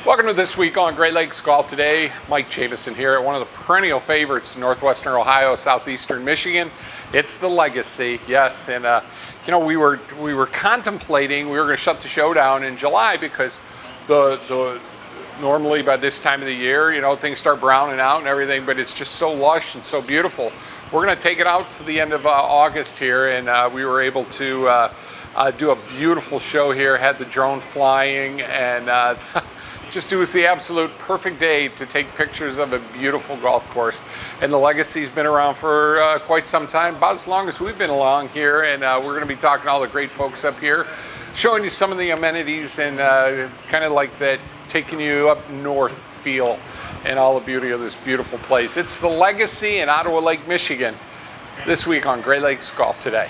Welcome to This Week on Great Lakes Golf. Today, Mike Jamison here at one of the perennial favorites in northwestern Ohio, southeastern Michigan. It's the Legacy, yes. And we were contemplating we were going to shut the show down in July because normally by this time of the year, things start browning out and everything, but it's just so lush and so beautiful. We're going to take it out to the end of August here, and we were able to do a beautiful show here. Had the drone flying, and it was the absolute perfect day to take pictures of a beautiful golf course. And the Legacy's been around for quite some time, about as long as we've been along here. And we're going to be talking to all the great folks up here, showing you some of the amenities and kind of like that taking you up north feel and all the beauty of this beautiful place. It's the Legacy in Ottawa Lake, Michigan. This week on Great Lakes Golf Today.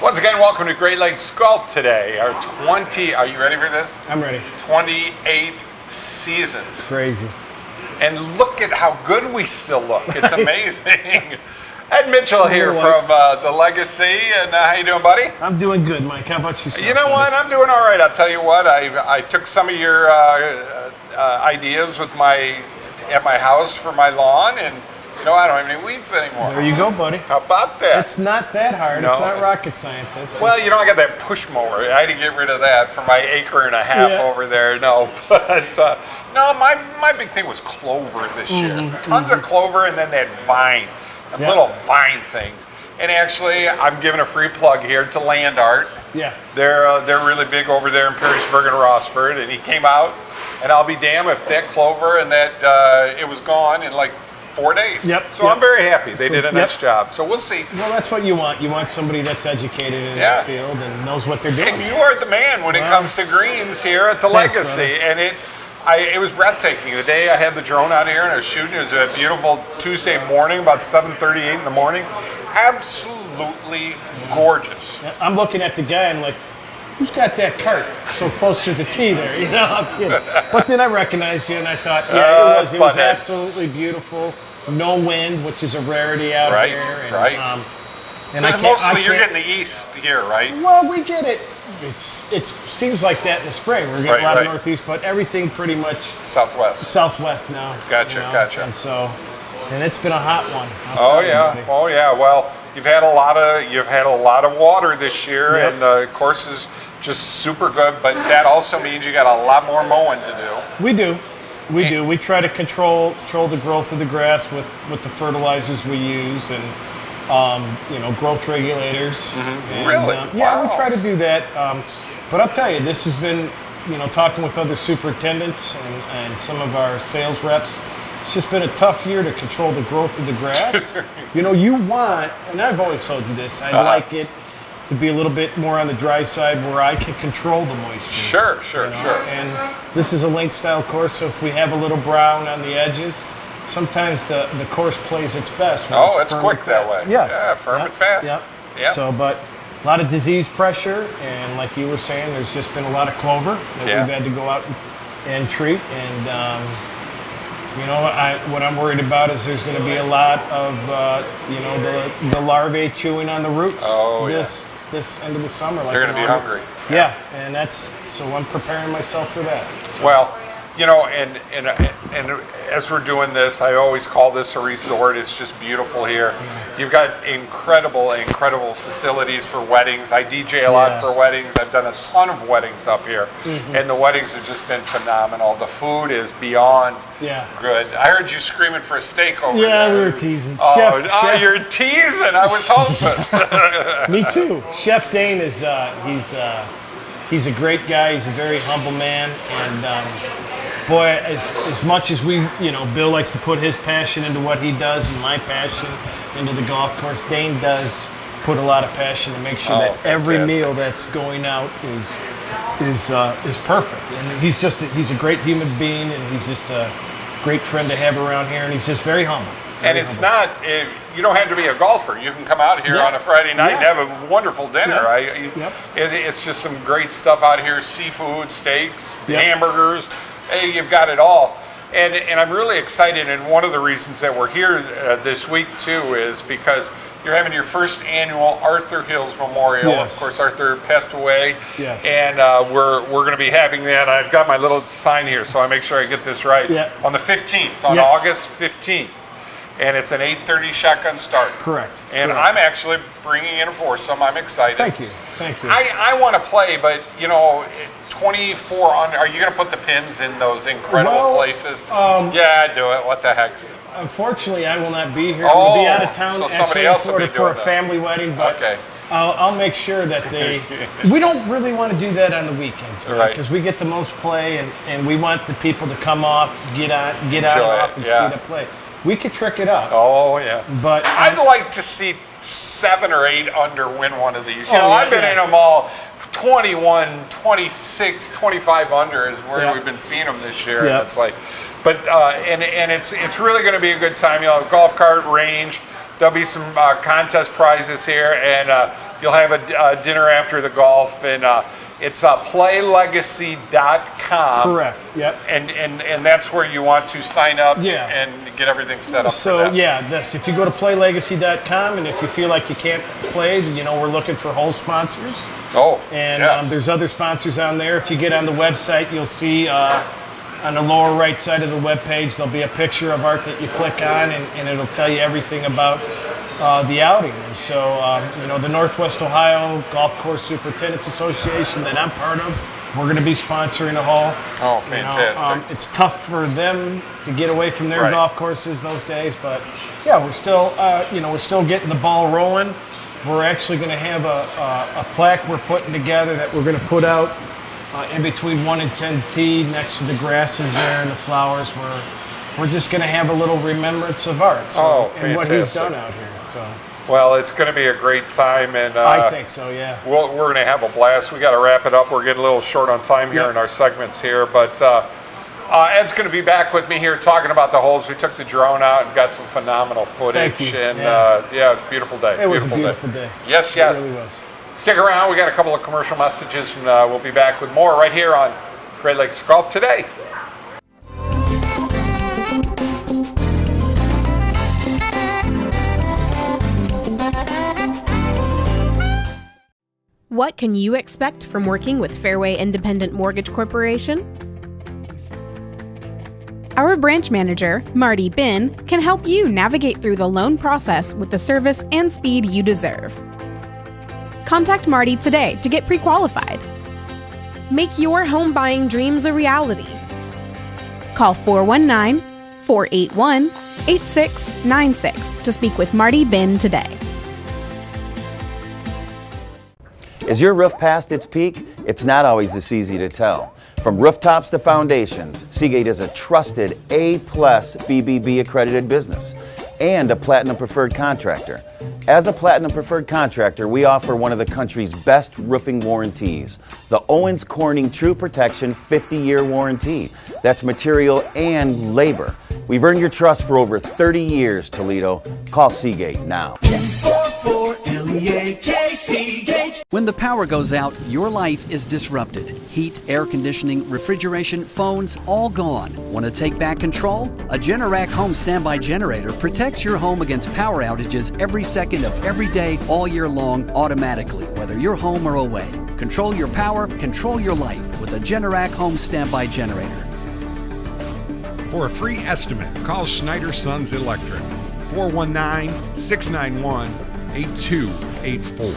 Once again, welcome to Great Lakes Golf Today. Are you ready for this? I'm ready. 28 seasons. Crazy. And look at how good we still look. It's amazing. Ed Mitchell here from the Legacy. And how you doing, buddy? I'm doing good, Mike. How about yourself? You know what? I'm doing all right. I'll tell you what. I took some of your ideas at my house for my lawn, and I don't have any weeds anymore. There you go, buddy. How about that? It's not that hard. No. It's not rocket science. Well, I got that push mower. I had to get rid of that for my acre and a half over there. No, but my big thing was clover this year. Tons of clover, and then that vine, little vine thing. And actually, I'm giving a free plug here to Land Art. Yeah. They're really big over there in Perrysburg and Rossford, and he came out, and I'll be damned if that clover and that it was gone in like 4 days. Yep. So I'm very happy. They did a nice job. So we'll see. Well, that's what you want. You want somebody that's educated in that field and knows what they're doing. And you are the man when it comes to greens here at the Legacy. Brother. And it was breathtaking. The day I had the drone out here and I was shooting, it was a beautiful Tuesday morning, about 7:38 in the morning. Absolutely gorgeous. I'm looking at the guy and like, who's got that cart so close to the tee there? I'm kidding. But then I recognized you and I thought, it was absolutely beautiful. No wind, which is a rarity out here. And, and mostly you're getting the east here, right? Well, we get it. It seems like that in the spring. We're getting a lot of northeast, but everything pretty much southwest now. Gotcha. And it's been a hot one. Oh yeah. Well, you've had a lot of water this year, and the course is just super good. But that also means you got a lot more mowing to do. We do. We try to control the growth of the grass with the fertilizers we use and growth regulators. And, really? We try to do that. But I'll tell you, this has been talking with other superintendents and some of our sales reps. It's just been a tough year to control the growth of the grass. You want, and I've always told you this, I'd like it to be a little bit more on the dry side where I can control the moisture. Sure. And this is a link style course, so if we have a little brown on the edges, sometimes the course plays its best. It's quick that way. Yes. Yeah, firm and fast. Yep. So, but a lot of disease pressure, and like you were saying, there's just been a lot of clover that we've had to go out and treat. And what I'm worried about is there's going to be a lot of the larvae chewing on the roots this end of the summer. They're going to be hungry. Yeah, and so I'm preparing myself for that. So. Well, and as we're doing this, I always call this a resort. It's just beautiful here. You've got incredible facilities for weddings. I DJ a lot for weddings. I've done a ton of weddings up here, and the weddings have just been phenomenal. The food is beyond good. I heard you screaming for a steak over there. Yeah, we were teasing. Chef. You're teasing. I was hoping. Me too. Chef Dane is he's a great guy. He's a very humble man, and boy, as much as Bill likes to put his passion into what he does and my passion into the golf course, Dane does put a lot of passion to make sure that every meal that's going out is perfect. And he's a great human being, and he's just a great friend to have around here, and he's just very humble. And it's not, you don't have to be a golfer. You can come out here on a Friday night and have a wonderful dinner. It's just some great stuff out here, seafood, steaks, hamburgers. Hey, you've got it all. And I'm really excited, and one of the reasons that we're here this week too is because you're having your first annual Arthur Hills Memorial. Of course, Arthur passed away, and we're going to be having that. I've got my little sign here, so I make sure I get this right. On the 15th, on August 15th, and it's an 8:30 shotgun start. Correct. And I'm actually bringing in a foursome. I'm excited. Thank you. I want to play, but 24 under. Are you going to put the pins in those incredible places? Yeah, do it. What the heck? Unfortunately, I will not be here. I'm going to be out of town, so actually in Florida for a family wedding. But I'll make sure that we don't really want to do that on the weekends, because we get the most play, and we want the people to come off, get on and off, and speed up play. We could trick it up. But I'd like to see 7 or 8 under win one of these. I've been in them all. 21, 26, 25 under is where we've been seeing them this year. And it's like, but and it's really going to be a good time. Golf cart range. There'll be some contest prizes here, and you'll have a dinner after the golf, and it's playlegacy.com. Correct. Yep. And that's where you want to sign up and get everything set up. So if you go to playlegacy.com, and if you feel like you can't play, we're looking for whole sponsors. And there's other sponsors on there. If you get on the website, you'll see on the lower right side of the webpage, there'll be a picture of Art that you click on, and it'll tell you everything about the outing. And so, the Northwest Ohio Golf Course Superintendents Association that I'm part of, we're going to be sponsoring a hole. Oh, fantastic. It's tough for them to get away from their golf courses those days, but we're still, we're still getting the ball rolling. We're actually going to have a plaque we're putting together that we're going to put out in between 1 and 10 tee next to the grasses there and the flowers. We're just going to have a little remembrance of Art and what he's done out here. So. Well, it's going to be a great time, and I think so. We're going to have a blast. We got to wrap it up. We're getting a little short on time here in our segments here, but Ed's going to be back with me here talking about the holes. We took the drone out and got some phenomenal footage. Thank you. And it's a beautiful day. It was a beautiful day. Yes. It really was. Stick around. We got a couple of commercial messages, and we'll be back with more right here on Great Lakes Golf Today. What can you expect from working with Fairway Independent Mortgage Corporation? Our branch manager, Marty Bin, can help you navigate through the loan process with the service and speed you deserve. Contact Marty today to get pre-qualified. Make your home buying dreams a reality. Call 419-481-8696 to speak with Marty Bin today. Is your roof past its peak? It's not always this easy to tell. From rooftops to foundations, Seagate is a trusted A+ BBB accredited business and a Platinum Preferred contractor. As a Platinum Preferred contractor, we offer one of the country's best roofing warranties, the Owens Corning True Protection 50-year warranty. That's material and labor. We've earned your trust for over 30 years, Toledo. Call Seagate now. When the power goes out, your life is disrupted. Heat, air conditioning, refrigeration, phones, all gone. Want to take back control? A Generac home standby generator protects your home against power outages every second of every day, all year long, automatically, whether you're home or away. Control your power, control your life with a Generac home standby generator. For a free estimate, call Schneider Sons Electric, 419-691-8284.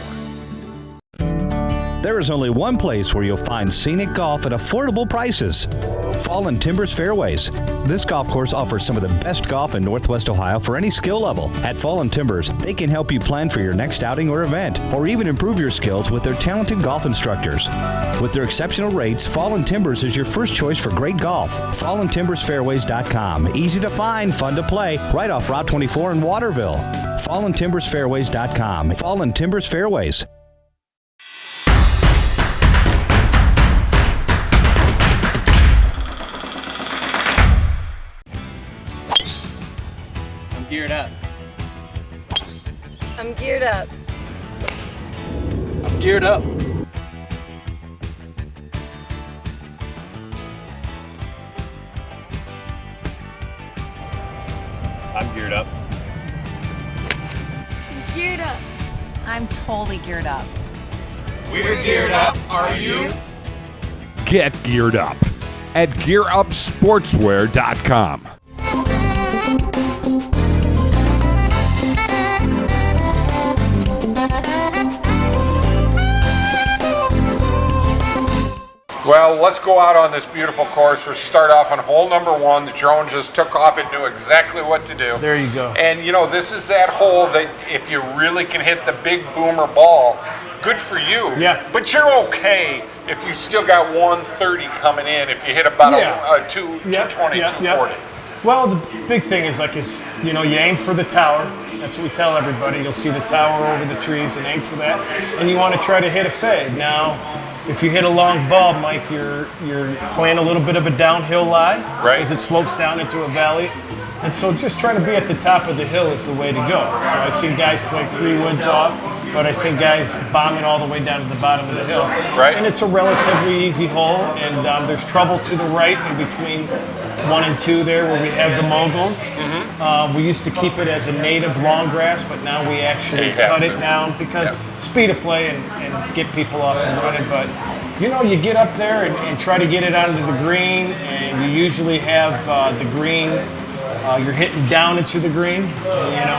There is only one place where you'll find scenic golf at affordable prices. Fallen Timbers Fairways. This golf course offers some of the best golf in Northwest Ohio for any skill level. At Fallen Timbers, they can help you plan for your next outing or event, or even improve your skills with their talented golf instructors. With their exceptional rates, Fallen Timbers is your first choice for great golf. FallenTimbersFairways.com. Easy to find, fun to play, right off Route 24 in Waterville. FallenTimbersFairways.com. Fallen Timbers Fairways. geared up. I'm geared up. I'm geared up. I'm geared up. I'm geared up. I'm totally geared up. We're geared up. Are you? Get geared up at GearUpSportswear.com. Well, let's go out on this beautiful course. We'll start off on hole number 1. The drone just took off and knew exactly what to do. There you go. And you know, this is that hole that if you really can hit the big boomer ball, good for you. Yeah. But you're okay if you still got 130 coming in, if you hit about a 220, 240. Well, the big thing is you aim for the tower. That's what we tell everybody. You'll see the tower over the trees and aim for that. And you want to try to hit a fade. Now, if you hit a long ball, Mike, you're playing a little bit of a downhill lie, right? As it slopes down into a valley. And so just trying to be at the top of the hill is the way to go. So I've seen guys play 3 woods off, but I've seen guys bombing all the way down to the bottom of the hill. Right. And it's a relatively easy hole, and there's trouble to the right in between 1 and 2 there where we have the moguls. Mm-hmm. We used to keep it as a native long grass, but now we actually cut it down because speed of play and get people off and running. But you get up there and try to get it onto the green, and you usually have the green, you're hitting down into the green,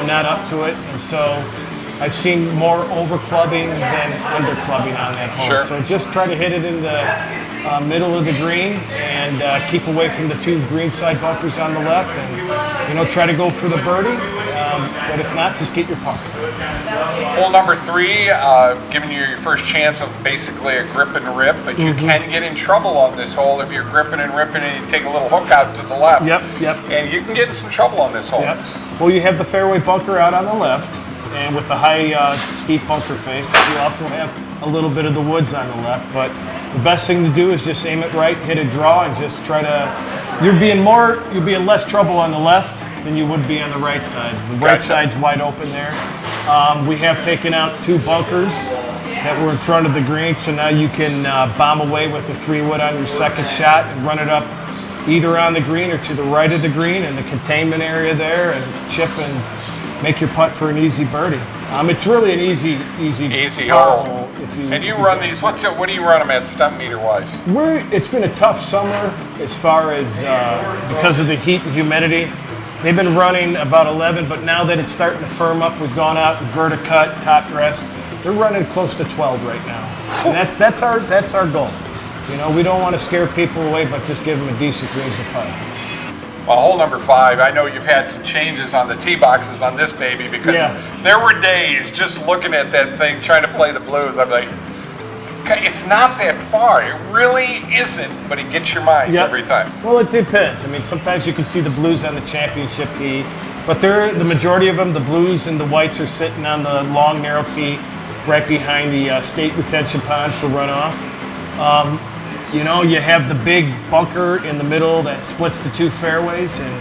not up to it. And so I've seen more over clubbing than under clubbing on that hole. Sure. So just try to hit it in the middle of the green and keep away from the 2 green side bunkers on the left, and try to go for the birdie. But if not, just get your putt. Hole number 3, giving you your first chance of basically a grip and rip, but you can get in trouble on this hole if you're gripping and ripping and you take a little hook out to the left. Yep. And you can get in some trouble on this hole. Yep. Well, you have the fairway bunker out on the left, and with the high steep bunker face, but you also have a little bit of the woods on the left. But the best thing to do is just aim it right, hit a draw, and just try to. You're being less trouble on the left than you would be on the right side. The right side's wide open there. We have taken out 2 bunkers that were in front of the green, so now you can bomb away with the 3-wood on your second shot and run it up either on the green or to the right of the green in the containment area there, and chip and make your putt for an easy birdie. It's really an easy hole. And you run these. What do you run them at stump meter wise? It's been a tough summer as far as because of the heat and humidity. They've been running about 11, but now that it's starting to firm up, we've gone out and verticut, top dressed. They're running close to 12 right now, and that's our goal. We don't want to scare people away, but just give them a decent range of putt. Well, hole number 5, I know you've had some changes on the tee boxes on this baby because there were days just looking at that thing trying to play the blues. I'm like, okay, it's not that far. It really isn't, but it gets your mind every time. Well, it depends. I mean, sometimes you can see the blues on the championship tee, but the majority of them, the blues and the whites, are sitting on the long, narrow tee right behind the state retention pond for runoff. You have the big bunker in the middle that splits the 2 fairways, and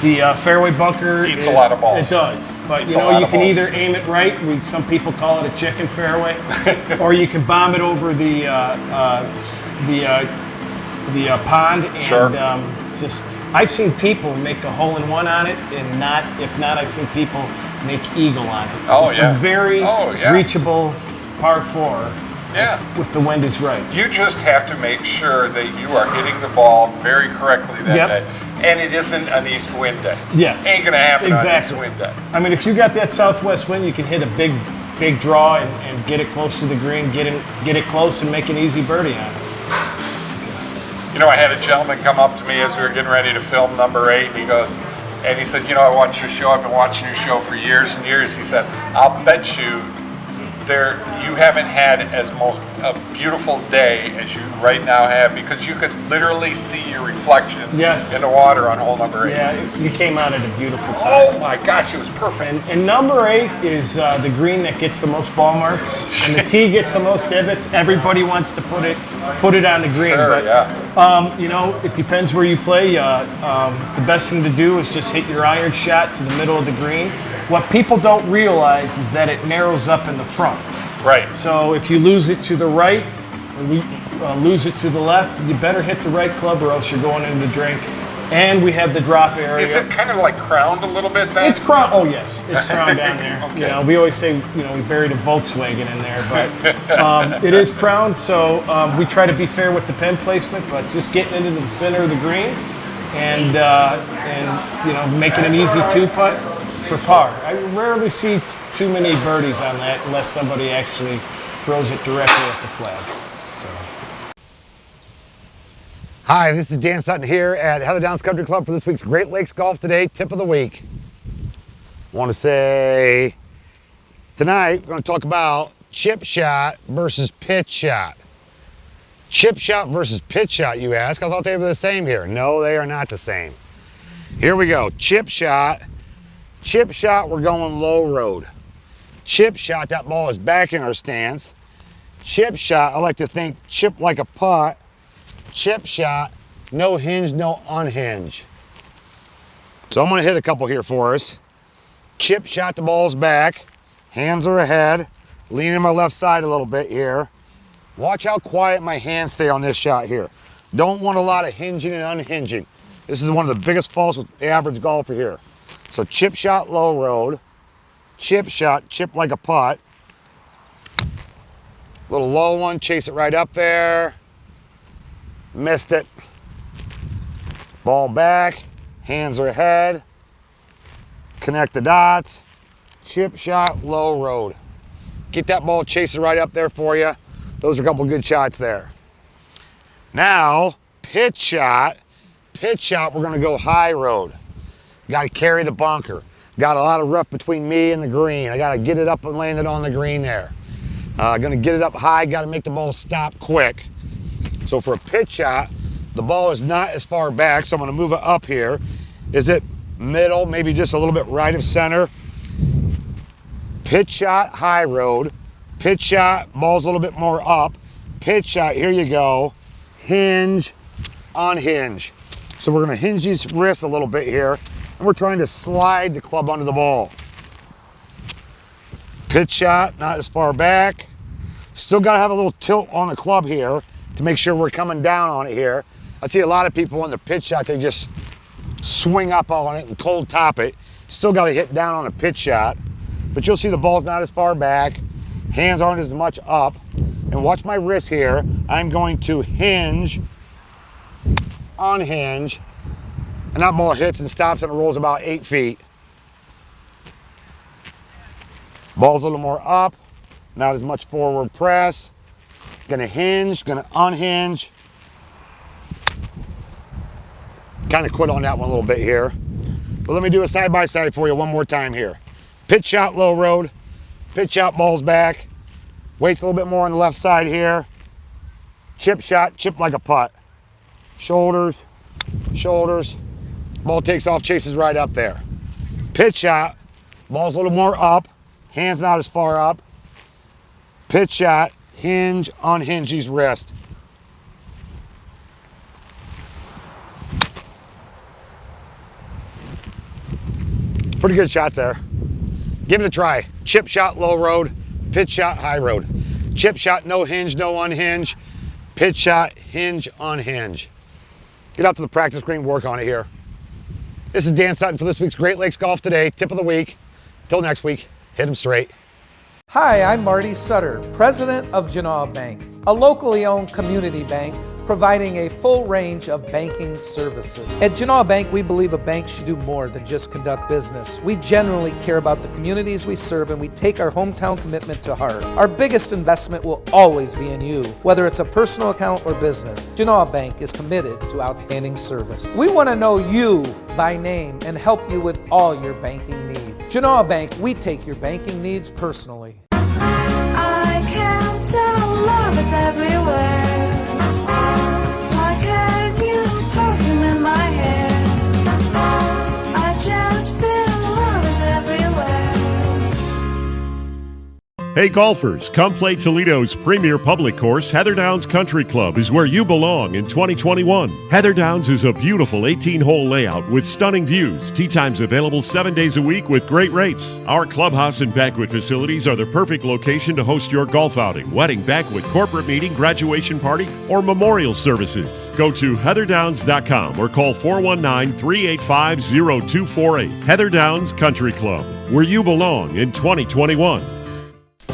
the fairway bunker eats a lot of balls. It does, but you can either aim it right. Some people call it a chicken fairway, or you can bomb it over the pond. And I've seen people make a hole-in-one on it, and if not, I've seen people make eagle on it. It's a very reachable par 4. If the wind is right. You just have to make sure that you are hitting the ball very correctly that day. And it isn't an east wind day. Ain't going to happen on an east wind day. I mean, if you got that southwest wind, you can hit a big draw and get it close to the green, get it close and make an easy birdie on it. I had a gentleman come up to me as we were getting ready to film number 8, and he said, I watch your show. I've been watching your show for years and years. He said, I'll bet you you haven't had as a beautiful day as you right now have, because you could literally see your reflection Yes. in the water on hole number 8. Yeah, you came out at a beautiful time. Oh my gosh, it was perfect. And number 8 is the green that gets the most ball marks, and the tee gets the most divots. Everybody wants to put it on the green, Sure, but yeah. you know, it depends where you play. The best thing to do is just hit your iron shot to the middle of the green. What people don't realize is that it narrows up in the front. Right. So if you lose it to the right, or lose it to the left, you better hit the right club or else you're going into the drink. And we have the drop area. Is it kind of like crowned a little bit then? It's crowned. Oh yes, it's crowned down there. Okay. You know, we always say, you know, we buried a Volkswagen in there, but it is crowned. So we try to be fair with the pin placement, but just getting into the center of the green and you know, making an easy 2-putt for par. I rarely see too many birdies on that unless somebody actually throws it directly at the flag. So. Hi, this is Dan Sutton here at Heather Downs Country Club for this week's Great Lakes Golf Today Tip of the Week. I want to say tonight we're going to talk about chip shot versus pitch shot. Chip shot versus pitch shot, you ask? I thought they were the same here. No, they are not the same. Here we go. Chip shot. Chip shot, we're going low road. Chip shot, that ball is back in our stance. Chip shot, I like to think chip like a putt. Chip shot, no hinge, no unhinge. So I'm gonna hit a couple here for us. Chip shot, the ball's back. Hands are ahead. Leaning my left side a little bit here. Watch how quiet my hands stay on this shot here. Don't want a lot of hinging and unhinging. This is one of the biggest faults with the average golfer here. So chip shot, low road. Chip shot, chip like a putt. Little low one, chase it right up there. Missed it. Ball back, hands are ahead. Connect the dots. Chip shot, low road. Get that ball, chase it right up there for you. Those are a couple good shots there. Now, pitch shot. Pitch shot, we're gonna go high road. Got to carry the bunker. Got a lot of rough between me and the green. I got to get it up and land it on the green there. Gonna get it up high, got to make the ball stop quick. So for a pitch shot, the ball is not as far back, so I'm gonna move it up here. Is it middle, maybe just a little bit right of center? Pitch shot, high road. Pitch shot, ball's a little bit more up. Pitch shot, here you go. Hinge, unhinge. So we're gonna hinge these wrists a little bit here, and we're trying to slide the club under the ball. Pitch shot, not as far back. Still gotta have a little tilt on the club here to make sure we're coming down on it here. I see a lot of people on the pitch shot, they just swing up on it and cold top it. Still gotta hit down on a pitch shot, but you'll see the ball's not as far back. Hands aren't as much up. And watch my wrist here. I'm going to hinge, unhinge, and that ball hits and stops and it rolls about 8 feet. Ball's a little more up, not as much forward press. Gonna hinge, gonna unhinge. Kind of quit on that one a little bit here. But let me do a side-by-side for you one more time here. Pitch shot, low road. Pitch shot, ball's back. Weights a little bit more on the left side here. Chip shot, chip like a putt. Shoulders, shoulders. Ball takes off, chases right up there. Pitch shot, ball's a little more up. Hands not as far up. Pitch shot, hinge, unhinge these wrists. Pretty good shots there. Give it a try. Chip shot, low road. Pitch shot, high road. Chip shot, no hinge, no unhinge. Pitch shot, hinge, unhinge. Get out to the practice green, work on it here. This is Dan Sutton for this week's Great Lakes Golf Today Tip of the Week. Until next week, hit 'em straight. Hi, I'm Marty Sutter, president of Genoa Bank, a locally owned community bank providing a full range of banking services. At Genoa Bank, we believe a bank should do more than just conduct business. We generally care about the communities we serve, and we take our hometown commitment to heart. Our biggest investment will always be in you, whether it's a personal account or business. Genoa Bank is committed to outstanding service. We want to know you by name and help you with all your banking needs. Genoa Bank, we take your banking needs personally. Hey golfers, come play Toledo's premier public course. Heather Downs Country Club is where you belong in 2021. Heather Downs is a beautiful 18-hole layout with stunning views. Tee times available 7 days a week with great rates. Our clubhouse and banquet facilities are the perfect location to host your golf outing, wedding, banquet, corporate meeting, graduation party, or memorial services. Go to heatherdowns.com or call 419-385-0248. Heather Downs Country Club, where you belong in 2021.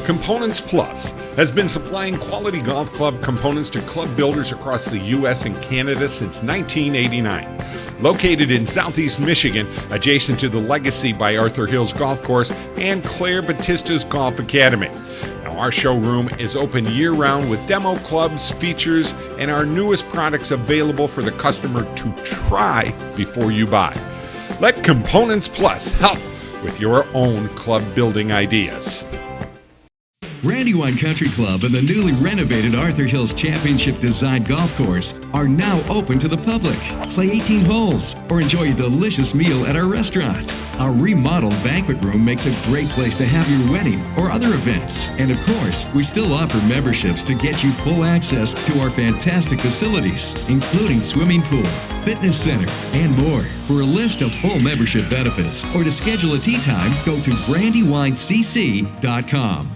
Components Plus has been supplying quality golf club components to club builders across the U.S. and Canada since 1989. Located in southeast Michigan, adjacent to the Legacy by Arthur Hills Golf Course and Claire Batista's Golf Academy. Now, our showroom is open year-round with demo clubs, features, and our newest products available for the customer to try before you buy. Let Components Plus help with your own club building ideas. Brandywine Country Club and the newly renovated Arthur Hills Championship Design Golf Course are now open to the public. Play 18 holes or enjoy a delicious meal at our restaurant. Our remodeled banquet room makes a great place to have your wedding or other events. And of course, we still offer memberships to get you full access to our fantastic facilities, including swimming pool, fitness center, and more. For a list of full membership benefits or to schedule a tee time, go to brandywinecc.com.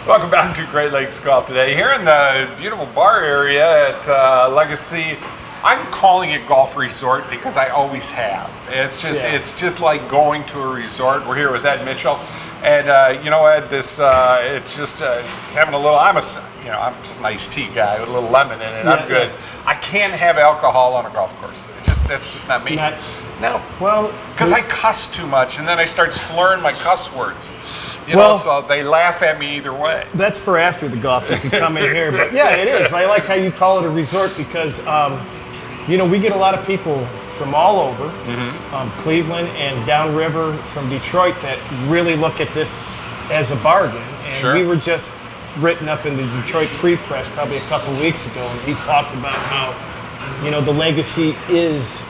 Welcome back to Great Lakes Golf today. Here in the beautiful bar area at Legacy, I'm calling it Golf Resort because I always have. It's just like going to a resort. We're here with Ed Mitchell, and you know, Ed, this it's just having a little. I'm just an iced tea guy with a little lemon in it. Yeah, I'm good. I can't have alcohol on a golf course. That's just not me. No. Well, because I cuss too much, and then I start slurring my cuss words. So they laugh at me either way. That's for after the golf. You can come in here, but yeah, it is. I like how you call it a resort because, we get a lot of people from all over, Cleveland and downriver from Detroit that really look at this as a bargain. And we were just written up in the Detroit Free Press probably a couple weeks ago, and he's talked about how, the Legacy is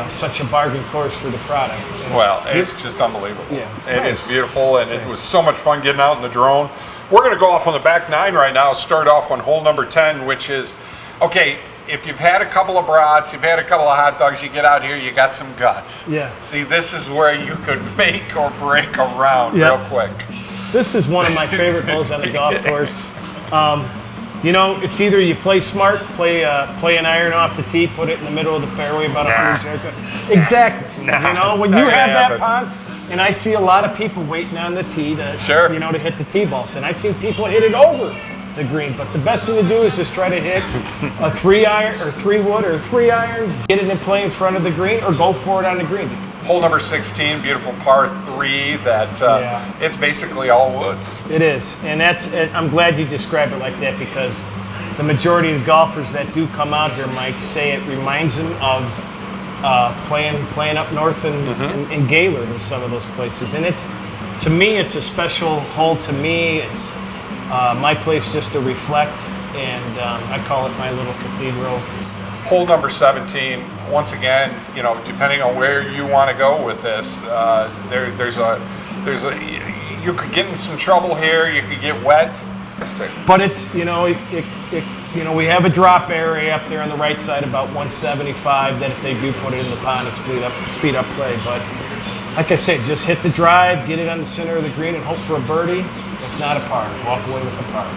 such a bargain course for the product. Well, it's just unbelievable. Yeah. It's beautiful, and it was so much fun getting out in the drone. We're going to go off on the back nine right now, start off on hole number 10, which is, okay, if you've had a couple of brats, you've had a couple of hot dogs, you get out here, you got some guts. Yeah. See, this is where you could make or break a round real quick. This is one of my favorite holes on the golf course. It's either you play smart, play an iron off the tee, put it in the middle of the fairway about 100 yards. Exactly. When you have that pond, and I see a lot of people waiting on the tee to, to hit the tee balls, and I've seen people hit it over the green. But the best thing to do is just try to hit a 3-iron or 3-wood or 3-iron, get it in play in front of the green, or go for it on the green. Hole number 16, beautiful par 3 that it's basically all woods. It is, and I'm glad you described it like that because the majority of the golfers that do come out here, Mike, say it reminds them of playing up north in Gaylord and some of those places. And to me, it's a special hole. To me, it's my place just to reflect, and I call it my little cathedral. Hole number 17, once again, depending on where you want to go with this, you could get in some trouble here. You could get wet. But it's, we have a drop area up there on the right side about 175 that if they do put it in the pond, it's speed up play. But like I said, just hit the drive, get it on the center of the green, and hope for a birdie. If not a par, walk away with a par.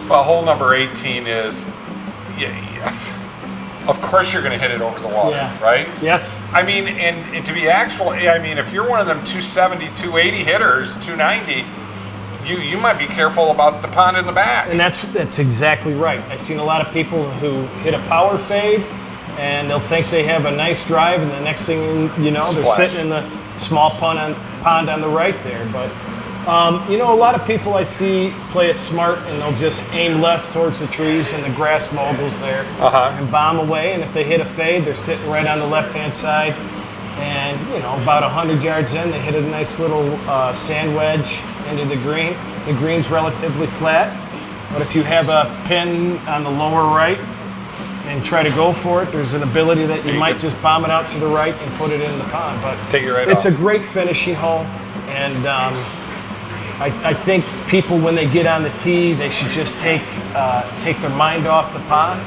Well, hole number 18 is, of course you're going to hit it over the water, right? Yes. I mean, and to be actual, if you're one of them 270, 280 hitters, 290, you might be careful about the pond in the back. And that's exactly right. I've seen a lot of people who hit a power fade, and they'll think they have a nice drive, and the next thing they're sitting in the small pond on the right there. But a lot of people I see play it smart, and they'll just aim left towards the trees and the grass moguls there and bomb away. And if they hit a fade, they're sitting right on the left-hand side. And, about 100 yards in, they hit a nice little sand wedge into the green. The green's relatively flat, but if you have a pin on the lower right, and try to go for it. There's an ability that you might just bomb it out to the right and put it in the pond, but take it right it's off. a great finishing hole, and I think people, when they get on the tee, they should just take their mind off the pond,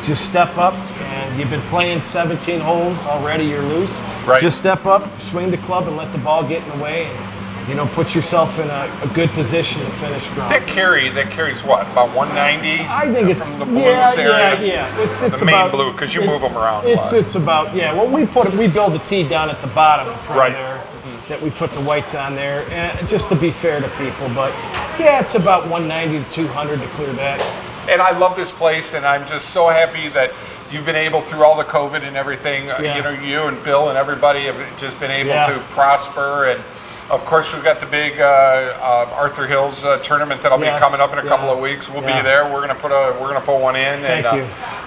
just step up, and you've been playing 17 holes already, you're loose. Right. Just step up, swing the club, and let the ball get in the way, and put yourself in a good position to finish strong. That carries what, about 190? I think it's from the blues area. Yeah. It's the main blue, because you move them around. It's about Well, we build the tee down at the bottom from right. there. That we put the whites on there, just to be fair to people. But yeah, it's about 190 to 200 to clear that. And I love this place, and I'm just so happy that you've been able, through all the COVID and everything, you and Bill and everybody have just been able to prosper. And of course, we've got the big Arthur Hills tournament that'll be coming up in a couple of weeks. We'll be there. We're gonna put one in. Thank you.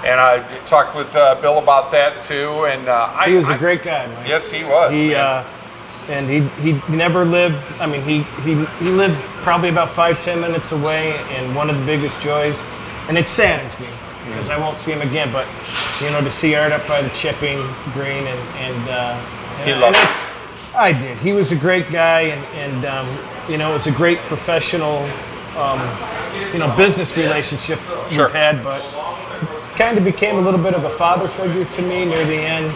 And I talked with Bill about that too. And he was a great guy, man. Yes, he was. And he never lived. I mean, he lived probably about 5-10 minutes away. And one of the biggest joys, and it saddens me because I won't see him again. But to see Art up by the chipping green he loved it. I did. He was a great guy, and it was a great professional, business relationship we've had. But kind of became a little bit of a father figure to me near the end.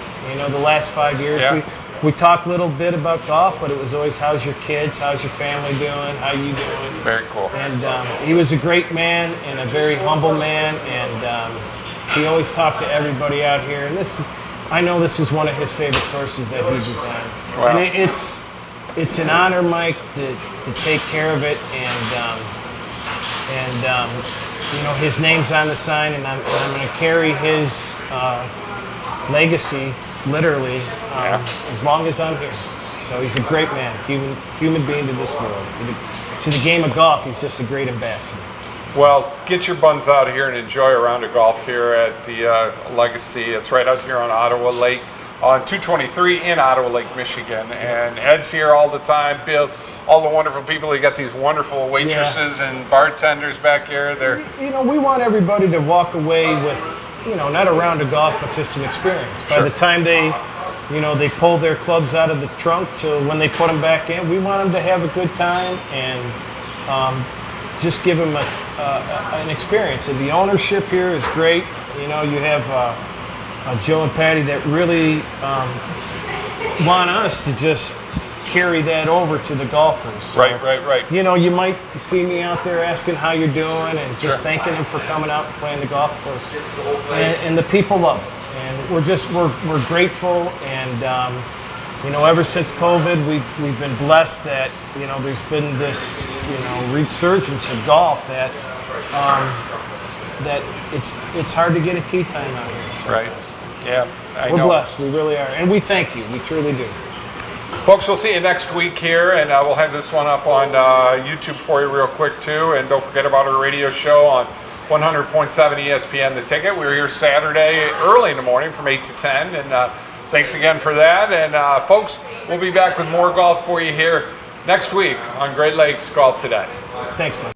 The last 5 years. Yeah. We talked a little bit about golf, but it was always, how's your kids, how's your family doing, how you doing? Very cool. And he was a great man and a very humble man, and he always talked to everybody out here. And I know this is one of his favorite courses that he designed. Wow. And it's an honor, Mike, to take care of it, and his name's on the sign, and I'm going to carry his legacy. Literally, as long as I'm here. So he's a great man, human being to this world. To the game of golf, he's just a great ambassador. Well, get your buns out here and enjoy a round of golf here at the Legacy. It's right out here on Ottawa Lake, on 223 in Ottawa Lake, Michigan. And Ed's here all the time. Bill, all the wonderful people. You got these wonderful waitresses and bartenders back here. We want everybody to walk away with, not a round of golf, but just an experience. By the time they pull their clubs out of the trunk to when they put them back in, we want them to have a good time and just give them an experience. And the ownership here is great. You have Joe and Patty that really want us to just carry that over to the golfers. So, right. You might see me out there asking how you're doing and just thanking them for coming out and playing the golf course. And the people love it. And we're grateful. And ever since COVID, we've been blessed that there's been this resurgence of golf that it's hard to get a tee time out here. So right. Yeah. We're blessed. We really are, and we thank you. We truly do. Folks, we'll see you next week here, and we'll have this one up on YouTube for you real quick too. And don't forget about our radio show on 100.7 ESPN The Ticket. We're here Saturday early in the morning from 8 to 10, and thanks again for that. And folks, we'll be back with more golf for you here next week on Great Lakes Golf Today. Thanks, man.